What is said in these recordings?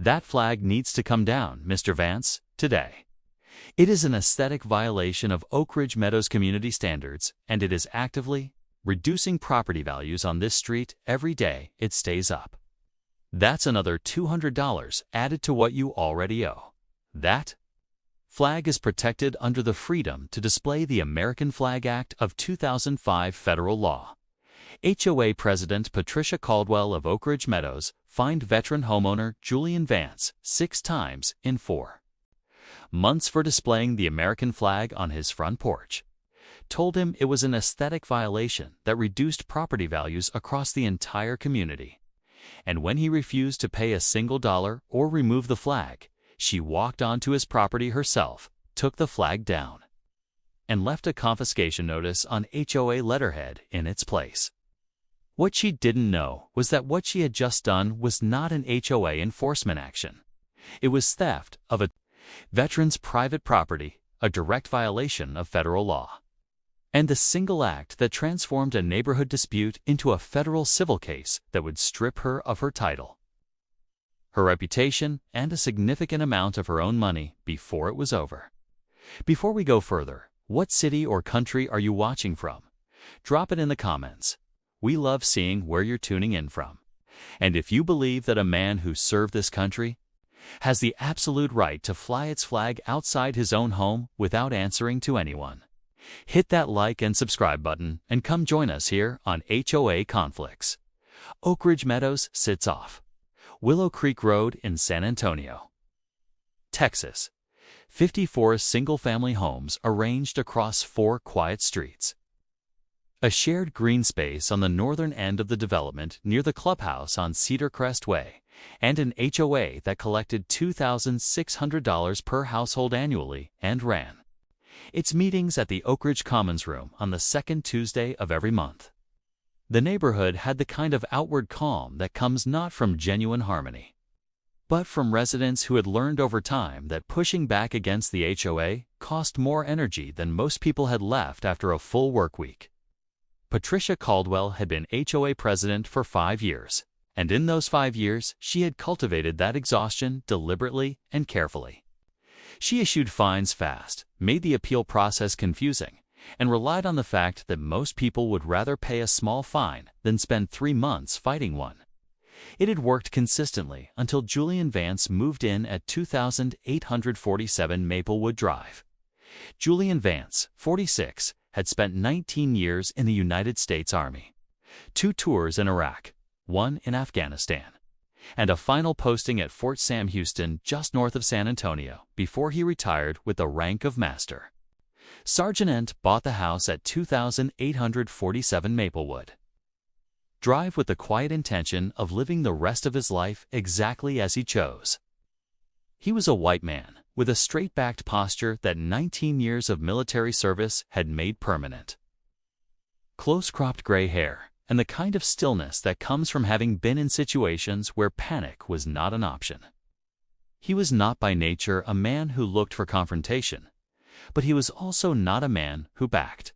That flag needs to come down, Mr. Vance, today. It is an aesthetic violation of Oak Ridge Meadows community standards, and it is actively reducing property values on this street every day it stays up. That's another $200 added to what you already owe. That flag is protected under the Freedom to Display the American Flag Act of 2005 federal law. HOA President Patricia Caldwell of Oak Ridge Meadows fined veteran homeowner Julian Vance 6 times in 4 months for displaying the American flag on his front porch. Told him it was an aesthetic violation that reduced property values across the entire community. And when he refused to pay a single dollar or remove the flag, she walked onto his property herself, took the flag down, and left a confiscation notice on HOA letterhead in its place. What she didn't know was that what she had just done was not an HOA enforcement action. It was theft of a veteran's private property, a direct violation of federal law, and the single act that transformed a neighborhood dispute into a federal civil case that would strip her of her title, her reputation, and a significant amount of her own money before it was over. Before we go further, what city or country are you watching from? Drop it in the comments. We love seeing where you're tuning in from. And if you believe that a man who served this country has the absolute right to fly its flag outside his own home without answering to anyone, hit that like and subscribe button and come join us here on HOA Conflicts. Oak Ridge Meadows sits off Willow Creek Road in San Antonio, Texas. 54 single-family homes arranged across 4 quiet streets. A shared green space on the northern end of the development near the clubhouse on Cedar Crest Way, and an HOA that collected $2,600 per household annually and ran its meetings at the Oak Ridge Commons Room on the second Tuesday of every month. The neighborhood had the kind of outward calm that comes not from genuine harmony, but from residents who had learned over time that pushing back against the HOA cost more energy than most people had left after a full work week. Patricia Caldwell had been HOA president for 5 years, and in those 5 years she had cultivated that exhaustion deliberately and carefully. She issued fines fast, made the appeal process confusing, and relied on the fact that most people would rather pay a small fine than spend 3 months fighting one. It had worked consistently until Julian Vance moved in at 2847 Maplewood Drive. Julian Vance, 46, had spent 19 years in the United States Army, 2 tours in Iraq, 1 in Afghanistan, and a final posting at Fort Sam Houston just north of San Antonio before he retired with the rank of Master Sergeant. Bought the house at 2847 Maplewood Drive with the quiet intention of living the rest of his life exactly as he chose. He was a white man with a straight-backed posture that 19 years of military service had made permanent. Close-cropped gray hair, and the kind of stillness that comes from having been in situations where panic was not an option. He was not by nature a man who looked for confrontation, but he was also not a man who backed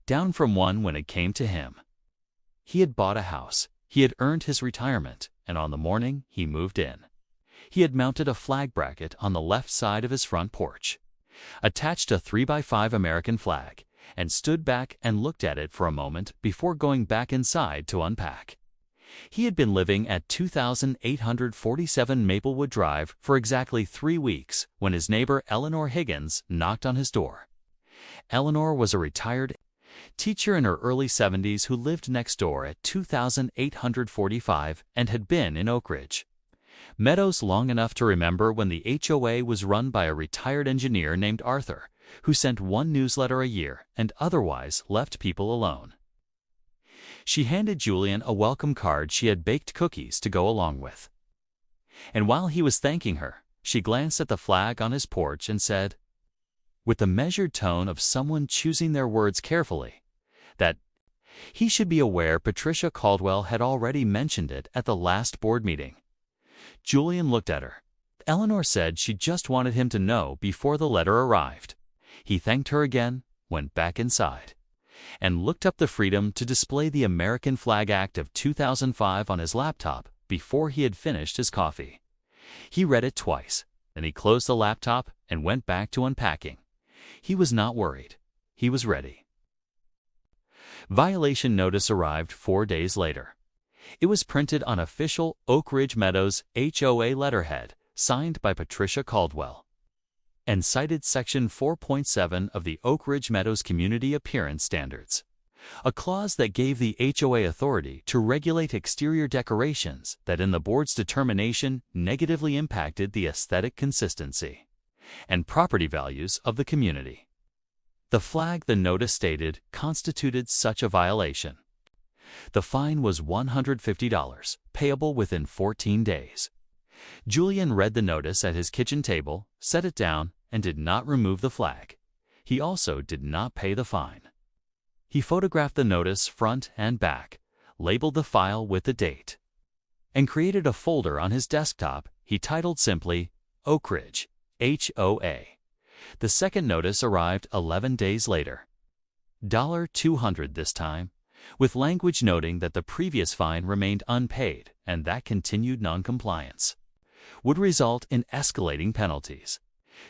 down from one when it came to him. He had bought a house, he had earned his retirement, and on the morning he moved in, he had mounted a flag bracket on the left side of his front porch, attached a 3x5 American flag, and stood back and looked at it for a moment before going back inside to unpack. He had been living at 2847 Maplewood Drive for exactly 3 weeks when his neighbor Eleanor Higgins knocked on his door. Eleanor was a retired teacher in her early 70s who lived next door at 2845 and had been in Oak Ridge Meadows long enough to remember when the HOA was run by a retired engineer named Arthur, who sent 1 newsletter a year and otherwise left people alone. She handed Julian a welcome card she had baked cookies to go along with. And while he was thanking her, she glanced at the flag on his porch and said, with the measured tone of someone choosing their words carefully, that he should be aware Patricia Caldwell had already mentioned it at the last board meeting. Julian looked at her. Eleanor said she just wanted him to know before the letter arrived. He thanked her again, went back inside, and looked up the Freedom to Display the American Flag Act of 2005 on his laptop before he had finished his coffee. He read it twice, then he closed the laptop and went back to unpacking. He was not worried. He was ready. Violation notice arrived 4 days later. It was printed on official Oak Ridge Meadows HOA letterhead, signed by Patricia Caldwell, and cited Section 4.7 of the Oak Ridge Meadows Community Appearance Standards, a clause that gave the HOA authority to regulate exterior decorations that in the board's determination negatively impacted the aesthetic consistency and property values of the community. The flag, the notice stated, constituted such a violation. The fine was $150, payable within 14 days. Julian read the notice at his kitchen table, set it down, and did not remove the flag. He also did not pay the fine. He photographed the notice front and back, labeled the file with the date, and created a folder on his desktop he titled simply Oak Ridge, HOA. The second notice arrived 11 days later. $200 this time, with language noting that the previous fine remained unpaid and that continued noncompliance would result in escalating penalties.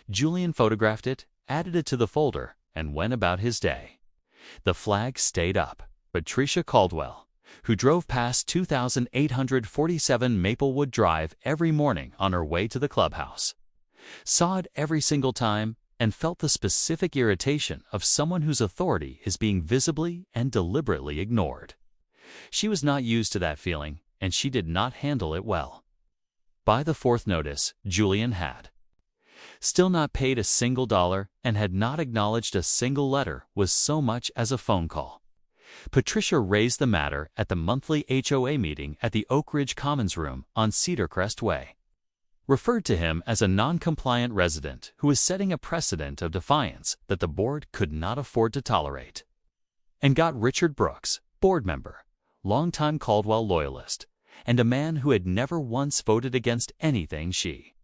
Julian photographed it, added it to the folder, and went about his day. The flag stayed up. Patricia Caldwell, who drove past 2847 Maplewood Drive every morning on her way to the clubhouse, saw it every single time and felt the specific irritation of someone whose authority is being visibly and deliberately ignored. She was not used to that feeling, and she did not handle it well. By the fourth notice, Julian had still not paid a single dollar and had not acknowledged a single letter with so much as a phone call. Patricia raised the matter at the monthly HOA meeting at the Oak Ridge Commons Room on Cedar Crest Way, referred to him as a non-compliant resident who was setting a precedent of defiance that the board could not afford to tolerate, and got Richard Brooks, board member, longtime Caldwell loyalist, and a man who had never once voted against anything she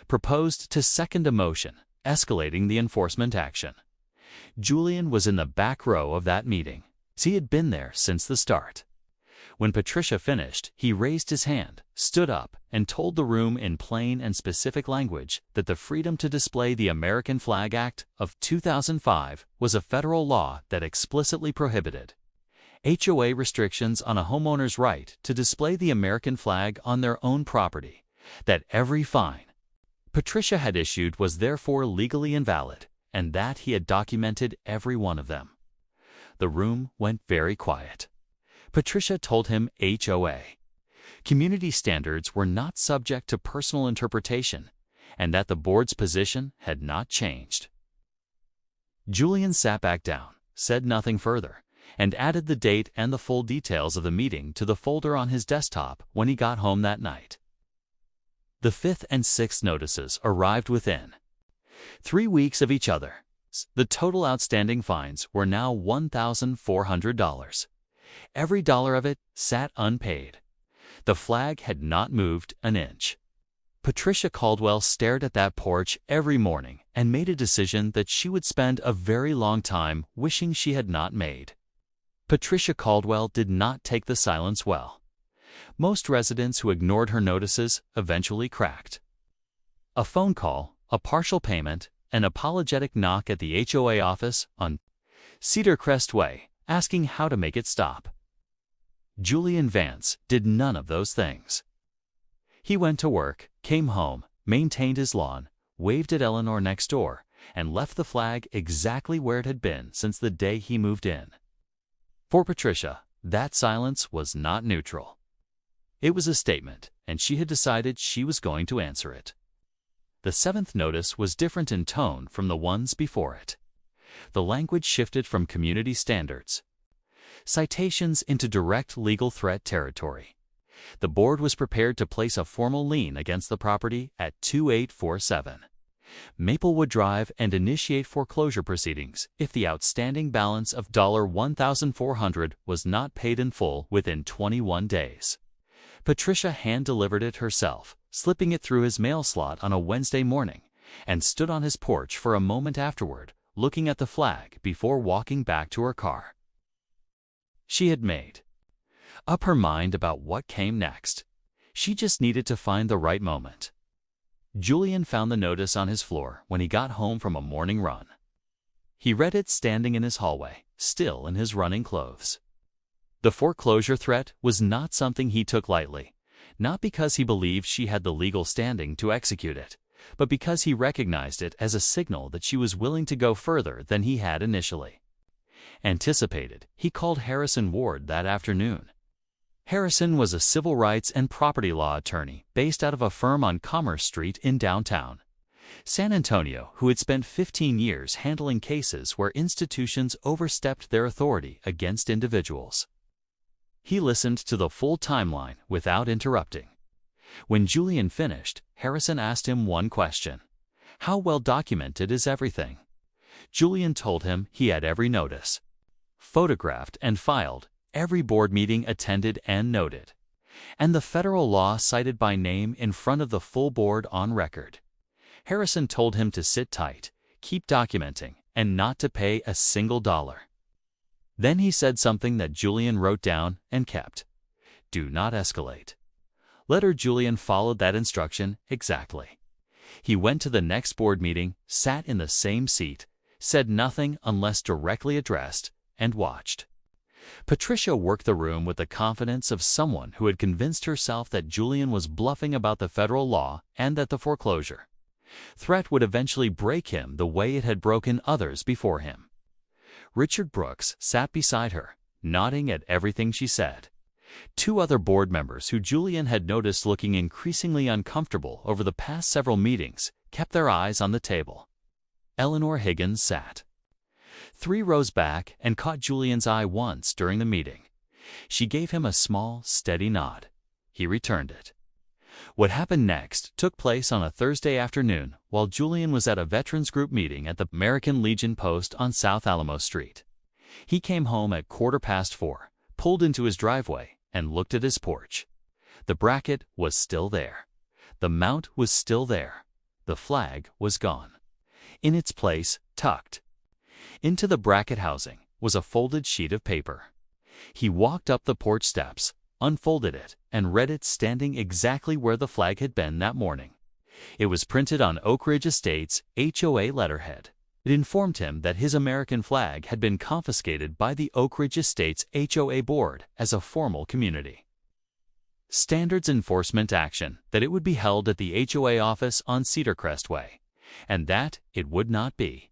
proposed, to second a motion, escalating the enforcement action. Julian was in the back row of that meeting. He had been there since the start. When Patricia finished, he raised his hand, stood up, and told the room in plain and specific language that the Freedom to Display the American Flag Act of 2005 was a federal law that explicitly prohibited HOA restrictions on a homeowner's right to display the American flag on their own property, that every fine Patricia had issued was therefore legally invalid, and that he had documented every one of them. The room went very quiet. Patricia told him HOA community standards were not subject to personal interpretation, and that the board's position had not changed. Julian sat back down, said nothing further, and added the date and the full details of the meeting to the folder on his desktop when he got home that night. The fifth and sixth notices arrived within 3 weeks of each other. The total outstanding fines were now $1,400. Every dollar of it sat unpaid. The flag had not moved an inch. Patricia Caldwell stared at that porch every morning and made a decision that she would spend a very long time wishing she had not made. Patricia Caldwell did not take the silence well. Most residents who ignored her notices eventually cracked. A phone call, a partial payment, an apologetic knock at the HOA office on Cedar Crest Way, asking how to make it stop. Julian Vance did none of those things. He went to work, came home, maintained his lawn, waved at Eleanor next door, and left the flag exactly where it had been since the day he moved in. For Patricia, that silence was not neutral. It was a statement, and she had decided she was going to answer it. The seventh notice was different in tone from the ones before it. The language shifted from community standards citations into direct legal threat territory. The board was prepared to place a formal lien against the property at 2847 Maplewood Drive and initiate foreclosure proceedings if the outstanding balance of $1,400 was not paid in full within 21 days. Patricia hand-delivered it herself, slipping it through his mail slot on a Wednesday morning, and stood on his porch for a moment afterward, looking at the flag before walking back to her car. She had made up her mind about what came next. She just needed to find the right moment. Julian found the notice on his floor when he got home from a morning run. He read it standing in his hallway, still in his running clothes. The foreclosure threat was not something he took lightly, not because he believed she had the legal standing to execute it, but because he recognized it as a signal that she was willing to go further than he had initially anticipated. He called Harrison Ward that afternoon. Harrison was a civil rights and property law attorney based out of a firm on Commerce Street in downtown San Antonio who had spent 15 years handling cases where institutions overstepped their authority against individuals. He listened to the full timeline without interrupting. When Julian finished, Harrison asked him one question. How well documented is everything? Julian told him he had every notice photographed and filed, every board meeting attended and noted, and the federal law cited by name in front of the full board on record. Harrison told him to sit tight, keep documenting, and not to pay a single dollar. Then he said something that Julian wrote down and kept. Do not escalate. Later, Julian followed that instruction exactly. He went to the next board meeting, sat in the same seat, said nothing unless directly addressed, and watched. Patricia worked the room with the confidence of someone who had convinced herself that Julian was bluffing about the federal law and that the foreclosure threat would eventually break him the way it had broken others before him. Richard Brooks sat beside her, nodding at everything she said. Two other board members who Julian had noticed looking increasingly uncomfortable over the past several meetings kept their eyes on the table. Eleanor Higgins sat 3 rows back and caught Julian's eye once during the meeting. She gave him a small, steady nod. He returned it. What happened next took place on a Thursday afternoon while Julian was at a veterans group meeting at the American Legion Post on South Alamo Street. He came home at 4:15, pulled into his driveway, and looked at his porch. The bracket was still there. The mount was still there. The flag was gone. In its place, tucked into the bracket housing, was a folded sheet of paper. He walked up the porch steps, unfolded it, and read it standing exactly where the flag had been that morning. It was printed on Oak Ridge Estates' HOA letterhead. It informed him that his American flag had been confiscated by the Oak Ridge Estates HOA board as a formal community standards enforcement action, that it would be held at the HOA office on Cedar Crest Way, and that it would not be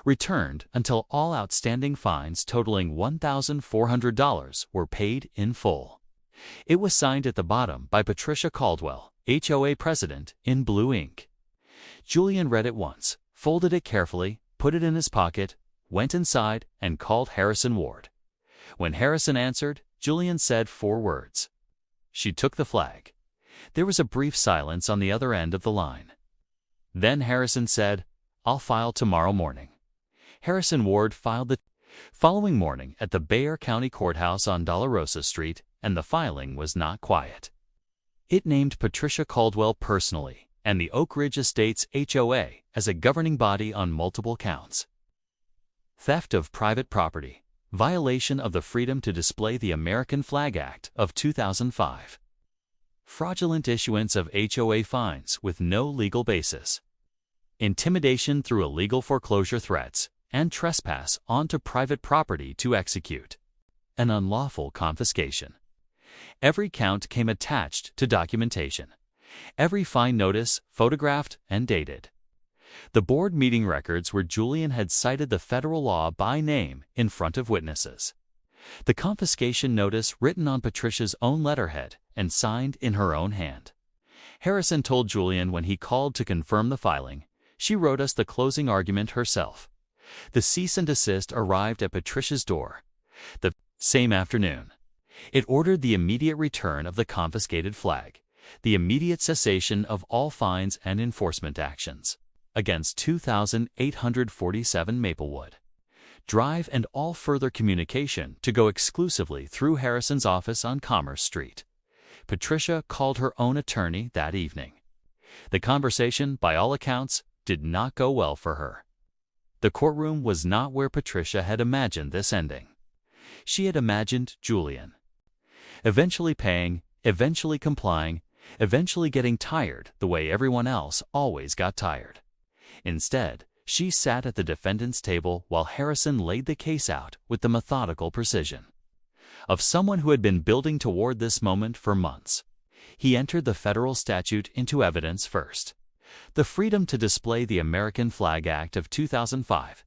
returned until all outstanding fines totaling $1,400 were paid in full. It was signed at the bottom by Patricia Caldwell, HOA president, in blue ink. Julian read it once, folded it carefully, put it in his pocket, went inside, and called Harrison Ward. When Harrison answered, Julian said 4 words. She took the flag. There was a brief silence on the other end of the line. Then Harrison said, I'll file tomorrow morning. Harrison Ward filed the following morning at the Bexar County Courthouse on Dolorosa Street, and the filing was not quiet. It named Patricia Caldwell personally and the Oak Ridge Estates HOA as a governing body on multiple counts: theft of private property, violation of the Freedom to Display the American Flag Act of 2005, fraudulent issuance of HOA fines with no legal basis, intimidation through illegal foreclosure threats, and trespass onto private property to execute an unlawful confiscation. Every count came attached to documentation. Every fine notice photographed and dated. The board meeting records where Julian had cited the federal law by name in front of witnesses. The confiscation notice written on Patricia's own letterhead and signed in her own hand. Harrison told Julian when he called to confirm the filing, she wrote us the closing argument herself. The cease and desist arrived at Patricia's door the same afternoon. It ordered the immediate return of the confiscated flag, the immediate cessation of all fines and enforcement actions against 2,847 Maplewood Drive, and all further communication to go exclusively through Harrison's office on Commerce Street. Patricia called her own attorney that evening. The conversation, by all accounts, did not go well for her. The courtroom was not where Patricia had imagined this ending. She had imagined Julian eventually paying, eventually complying, eventually getting tired the way everyone else always got tired. Instead, she sat at the defendant's table while Harrison laid the case out with the methodical precision of someone who had been building toward this moment for months. He entered the federal statute into evidence first. The Freedom to Display the American Flag Act of 2005.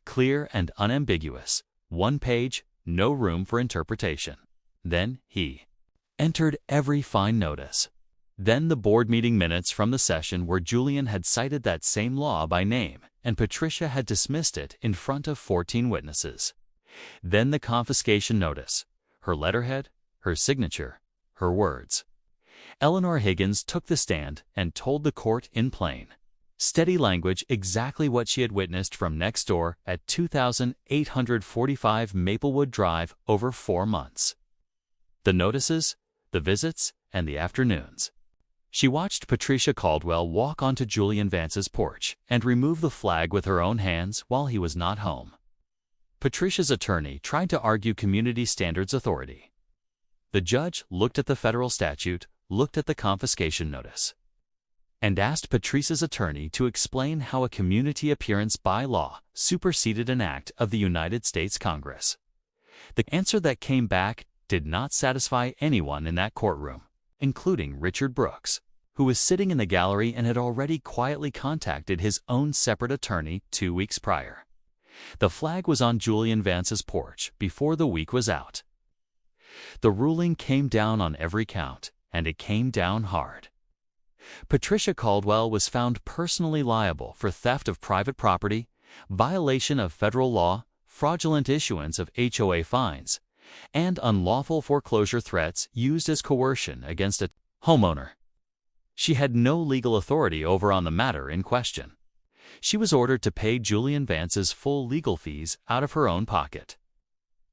Clear and unambiguous. One page, no room for interpretation. Then he entered every fine notice. Then the board meeting minutes from the session where Julian had cited that same law by name and Patricia had dismissed it in front of 14 witnesses. Then the confiscation notice, her letterhead, her signature, her words. Eleanor Higgins took the stand and told the court in plain, steady language exactly what she had witnessed from next door at 2845 Maplewood Drive over 4 months. The notices, the visits, and the afternoons. She watched Patricia Caldwell walk onto Julian Vance's porch and remove the flag with her own hands while he was not home. Patricia's attorney tried to argue community standards authority. The judge looked at the federal statute, looked at the confiscation notice, and asked Patricia's attorney to explain how a community appearance by law superseded an act of the United States Congress. The answer that came back did not satisfy anyone in that courtroom, including Richard Brooks, who was sitting in the gallery and had already quietly contacted his own separate attorney 2 weeks prior. The flag was on Julian Vance's porch before the week was out. The ruling came down on every count, and it came down hard. Patricia Caldwell was found personally liable for theft of private property, violation of federal law, fraudulent issuance of HOA fines, and unlawful foreclosure threats used as coercion against a homeowner. She had no legal authority over on the matter in question. She was ordered to pay Julian Vance's full legal fees out of her own pocket.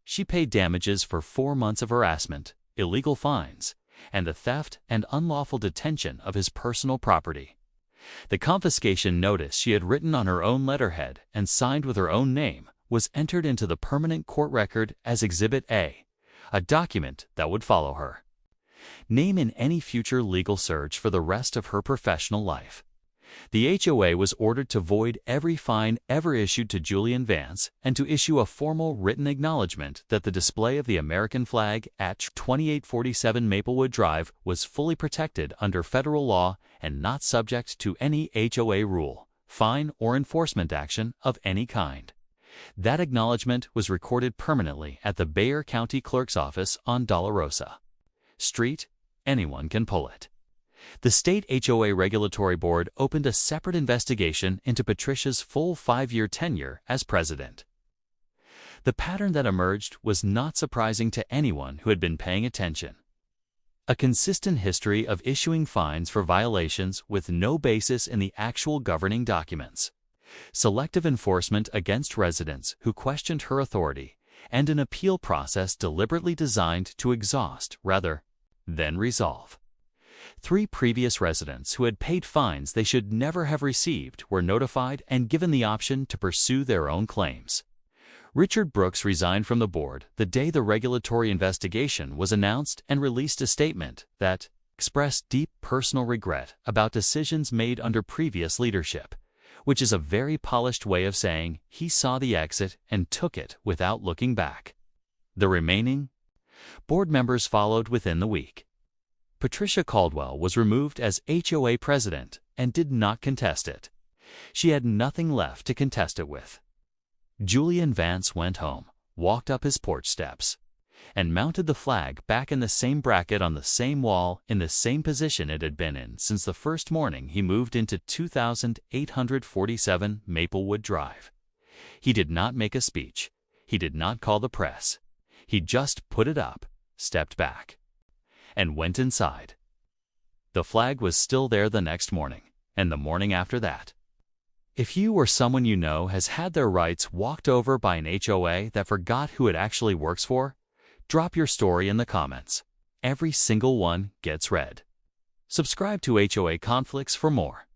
She paid damages for 4 months of harassment, illegal fines, and the theft and unlawful detention of his personal property. The confiscation notice she had written on her own letterhead and signed with her own name was entered into the permanent court record as Exhibit A, a document that would follow her name in any future legal search for the rest of her professional life. The HOA was ordered to void every fine ever issued to Julian Vance and to issue a formal written acknowledgement that the display of the American flag at 2847 Maplewood Drive was fully protected under federal law and not subject to any HOA rule, fine, or enforcement action of any kind. That acknowledgement was recorded permanently at the Bexar County Clerk's office on Dolorosa Street. Anyone can pull it. The state HOA Regulatory Board opened a separate investigation into Patricia's full 5-year tenure as president. The pattern that emerged was not surprising to anyone who had been paying attention. A consistent history of issuing fines for violations with no basis in the actual governing documents, selective enforcement against residents who questioned her authority, and an appeal process deliberately designed to exhaust rather than resolve. 3 previous residents who had paid fines they should never have received were notified and given the option to pursue their own claims. Richard Brooks resigned from the board the day the regulatory investigation was announced and released a statement that expressed deep personal regret about decisions made under previous leadership, which is a very polished way of saying he saw the exit and took it without looking back. The remaining board members followed within the week. Patricia Caldwell was removed as HOA president and did not contest it. She had nothing left to contest it with. Julian Vance went home, walked up his porch steps, and mounted the flag back in the same bracket on the same wall in the same position it had been in since the first morning he moved into 2847 Maplewood Drive. He did not make a speech. He did not call the press. He just put it up, stepped back, and went inside. The flag was still there the next morning, and the morning after that. If you or someone you know has had their rights walked over by an HOA that forgot who it actually works for, drop your story in the comments. Every single one gets read. Subscribe to HOA Conflicts for more.